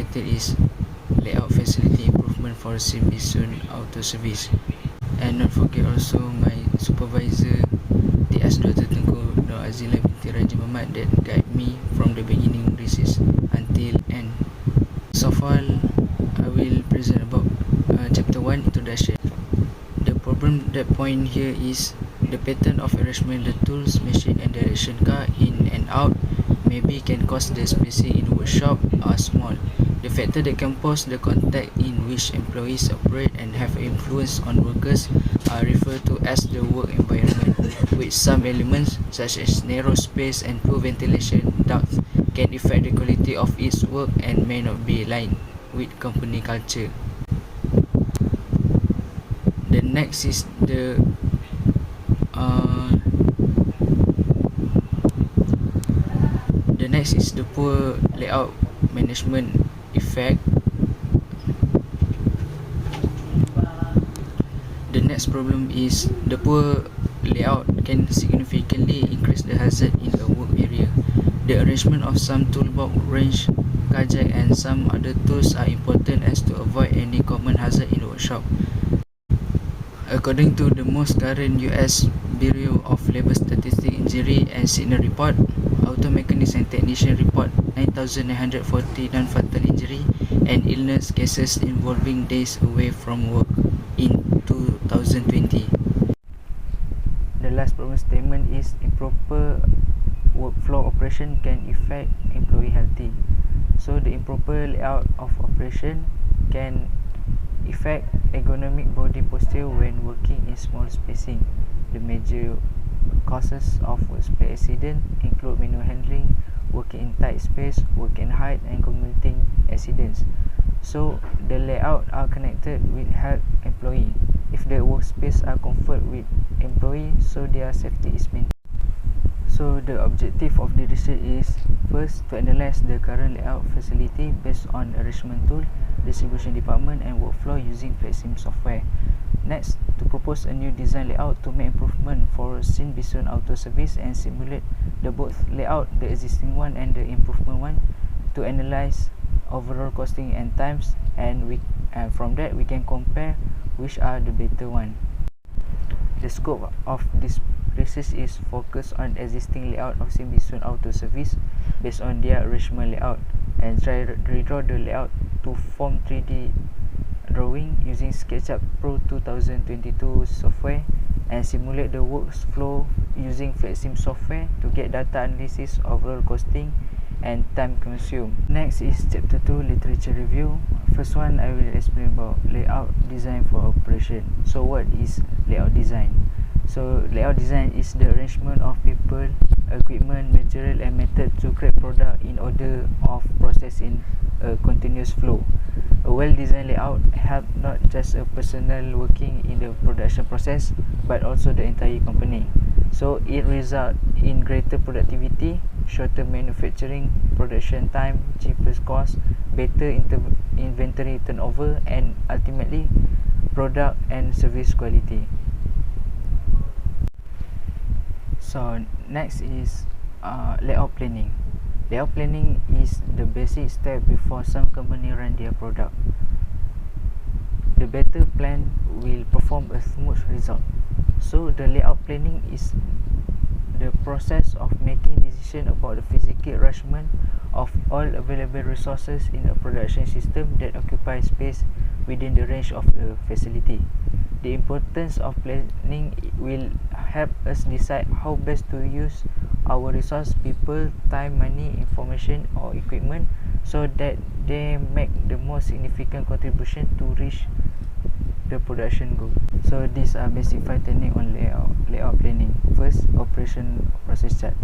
highlighted is layout facility improvement for Simbisun Auto Service. And not forget also my supervisor, TS Dr. Tengku Nur Azila binti Raja Muhammad, that guide me from the beginning research until end. So far, I will present about chapter 1, introduction. The problem that point here is the pattern of arrangement the tools, machine and direction car in and out maybe can cause the spacing in the workshop are small. The factor that can pose the context in which employees operate and have influence on workers are referred to as the work environment, with some elements such as narrow space and poor ventilation ducts can affect the quality of its work and may not be aligned with company culture. The next is the poor layout management effect. The next problem is the poor layout can significantly increase the hazard in a work area. The arrangement of some toolbox, wrench, car jack and some other tools are important as to avoid any common hazard in the workshop. According to the most current US Bureau of Labor Statistics Injury and Sickness Report, auto mechanics and technician report 9,940 non-fatal injury and illness cases involving days away from work in 2020. The last problem statement is improper workflow operation can affect employee health. So the improper layout of operation can affect ergonomic body posture when working in small spacing. The major causes of workspace accident include manual handling, working in tight space, working height and commuting accidents. So the layout are connected with health employee. If the workspace are comfort with employee, so their safety is maintained. So the objective of the research is first to analyze the current layout facility based on arrangement tool, distribution department and workflow using FlexSim software. Next, to propose a new design layout to make improvement for Synopsis Auto Service and simulate the both layout, the existing one and the improvement one, to analyze overall costing and times, and from that we can compare which are the better one. The scope of this research is focused on existing layout of Synopsis Auto Service based on their arrangement layout, and try to redraw the layout to form 3D drawing using SketchUp Pro 2022 software and simulate the workflow using FlexSim software to get data analysis, overall costing and time consumed. Next is chapter 2, literature review. First one, I will explain about layout design for operation. So what is layout design? So layout design is the arrangement of people, equipment, material and method to create product in order of process in a continuous flow. A well-designed layout helps not just a personnel working in the production process but also the entire company. So it results in greater productivity, shorter manufacturing production time, cheaper cost, better inventory turnover and ultimately product and service quality. So next is layout planning. Layout planning is the basic step before some company run their product. The better plan will perform a smooth result. So the layout planning is the process of making decision about the physical arrangement of all available resources in a production system that occupies space within the range of a facility. The importance of planning will help us decide how best to use our resource, people, time, money, information or equipment so that they make the most significant contribution to reach the production goal. So these are basic 5 techniques on layout planning. First, operation process chart.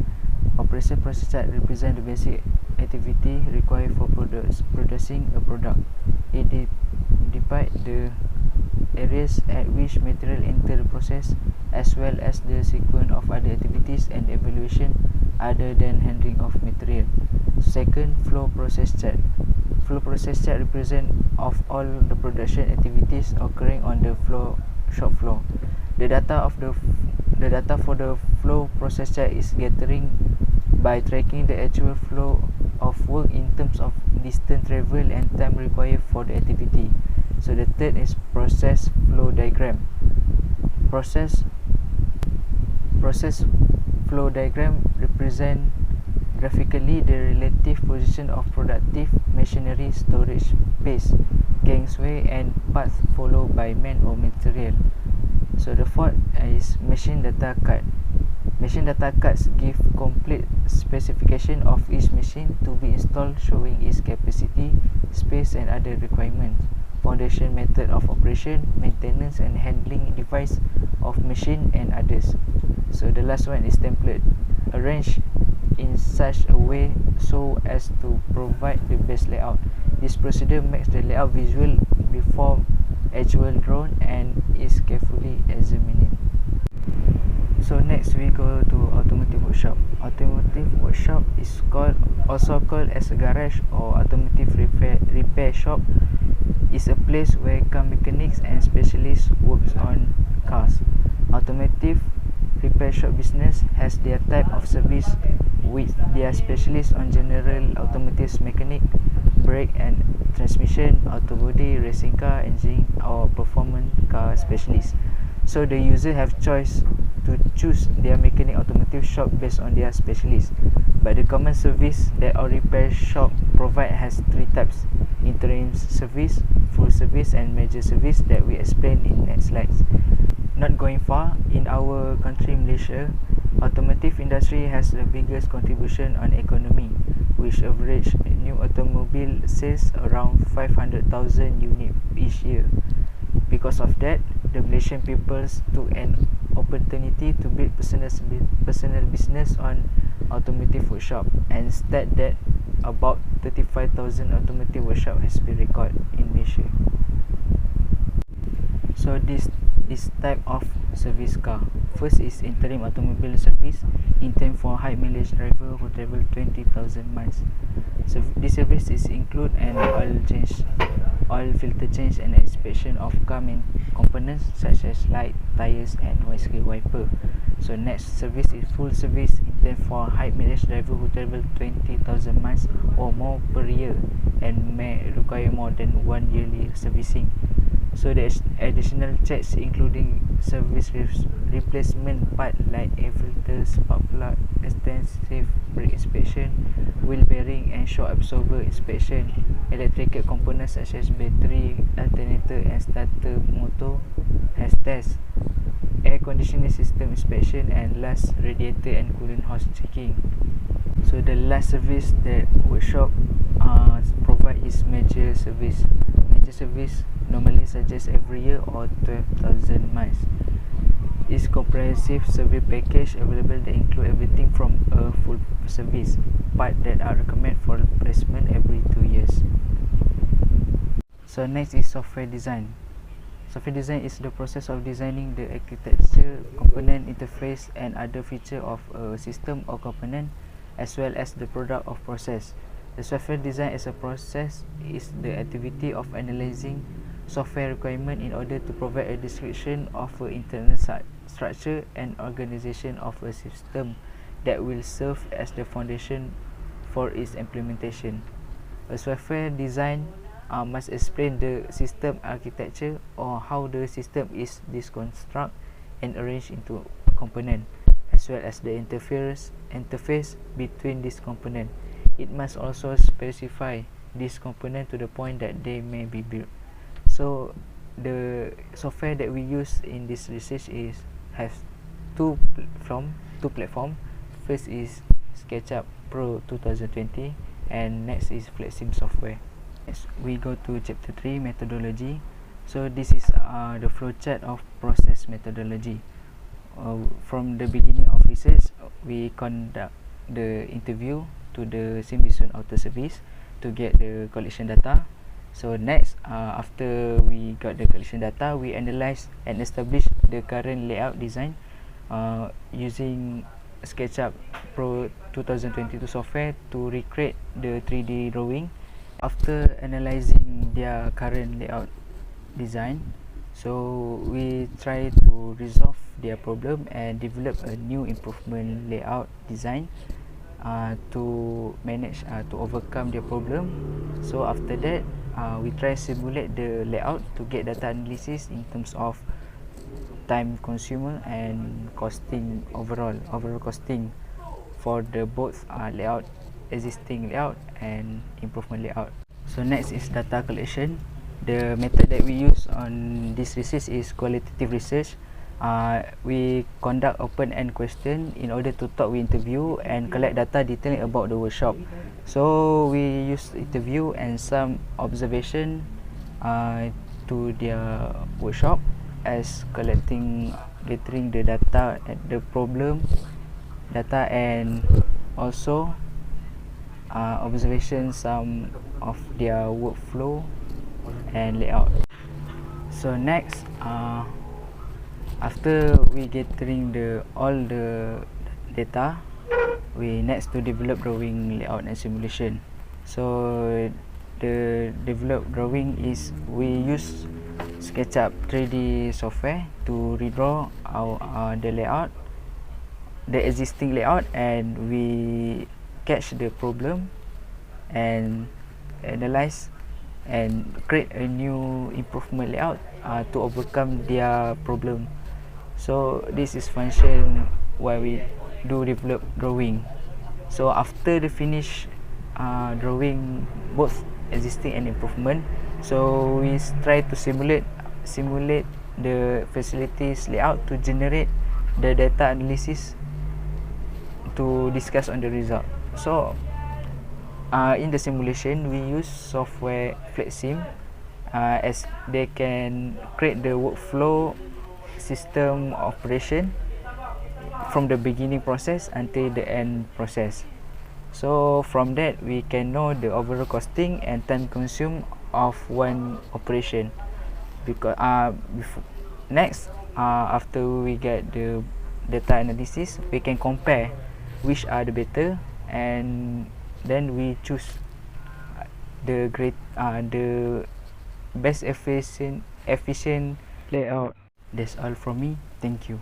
Operation process chart represents the basic activity required for producing a product. It depicts the areas at which material enter the process, as well as the sequence of other activities and evaluation other than handling of material. Second, flow process chart. Flow process chart represents of all the production activities occurring on the shop floor. The data for the flow process chart is gathering by tracking the actual flow of work in terms of distance travel and time required for the activity. So the third is process flow diagram. Process flow diagram represent graphically the relative position of productive machinery, storage space, gangway and path followed by man or material. So the fourth is machine data card. Machine data cards give complete specification of each machine to be installed, showing its capacity, space and other requirements, foundation method of operation, maintenance and handling device of machine and others. So the last one is template, arranged in such a way so as to provide the best layout. This procedure makes the layout visual before actual drawn and is carefully examined. So next we go to automotive workshop. Automotive workshop is also called as a garage or automotive repair shop. Is a place where car mechanics and specialists works on cars. Automotive repair shop business has their type of service with their specialists on general automotive mechanic, brake and transmission, auto body, racing car, engine or performance car specialists. So the user have choice to choose their mechanic automotive shop based on their specialist. But the common service that our repair shop provide has three types: interim service, full service and major service that we explain in next slides. Not going far, in our country Malaysia, automotive industry has the biggest contribution on economy, which average new automobile sales around 500,000 units each year. Because of that, the Malaysian peoples took an opportunity to build personal business on automotive workshop, and state that about 35,000 automotive workshop has been recorded in Malaysia. So this is type of service car. First is interim automobile service, intended for high mileage driver who travel 20,000 miles. So this service is include an oil filter change and inspection of car main components such as light, tires and windscreen wiper. So next service is full service, intended for high mileage driver who travel 20,000 miles or more per year and may require more than one yearly servicing. So the additional checks including service replacement part like air filter, spark plug, extensive brake inspection, wheel bearing and shock absorber inspection, electrical components such as battery, alternator and starter motor has test, air conditioning system inspection and last radiator and coolant hose checking. So the last service that workshop provide is major service. Major service normally suggest every year or 12,000 miles. It's comprehensive survey package available that include everything from a full service, part that are recommended for replacement every 2 years. So next is software design. Software design is the process of designing the architecture, component, interface and other feature of a system or component, as well as the product of process. The software design as a process is the activity of analyzing software requirement in order to provide a description of an internal structure and organization of a system that will serve as the foundation for its implementation. A software design must explain the system architecture or how the system is constructed and arranged into a component, as well as the interface between this component. It must also specify this component to the point that they may be built. So the software that we use in this research has two platform. First is SketchUp Pro 2020 and next is FlexSim software. Next we go to chapter 3, methodology. So this is the flowchart of process methodology. From the beginning of research, we conduct the interview to the Sim-Bisun Auto Service to get the collection data. So next, after we got the collection data, we analyze and establish the current layout design using SketchUp Pro 2022 software to recreate the 3D drawing. After analyzing their current layout design, so we try to resolve their problem and develop a new improvement layout design to manage to overcome the problem. So after that, we try simulate the layout to get data analysis in terms of time consumer and costing, overall costing for the both layout, existing layout and improvement layout. So next is data collection. The method that we use on this research is qualitative research. We conduct open-end question in order to talk with interview and collect data detailing about the workshop. So we use interview and some observation to their workshop as gathering the data at the problem data, and also observation some of their workflow and layout. So next, after we gathering all the data, we next to develop drawing, layout and simulation. So the develop drawing is we use SketchUp 3D software to redraw our the layout, the existing layout, and we catch the problem and analyze and create a new improvement layout to overcome their problem. So this is function why we do develop drawing. So after the finish drawing both existing and improvement, so we try to simulate the facilities layout to generate the data analysis to discuss on the result. So in the simulation we use software FlexSim as they can create the workflow system operation from the beginning process until the end process. So from that we can know the overall costing and time consumed of one operation. Because next, after we get the data analysis, we can compare which are the better, and then we choose the best efficient layout. That's all from me. Thank you.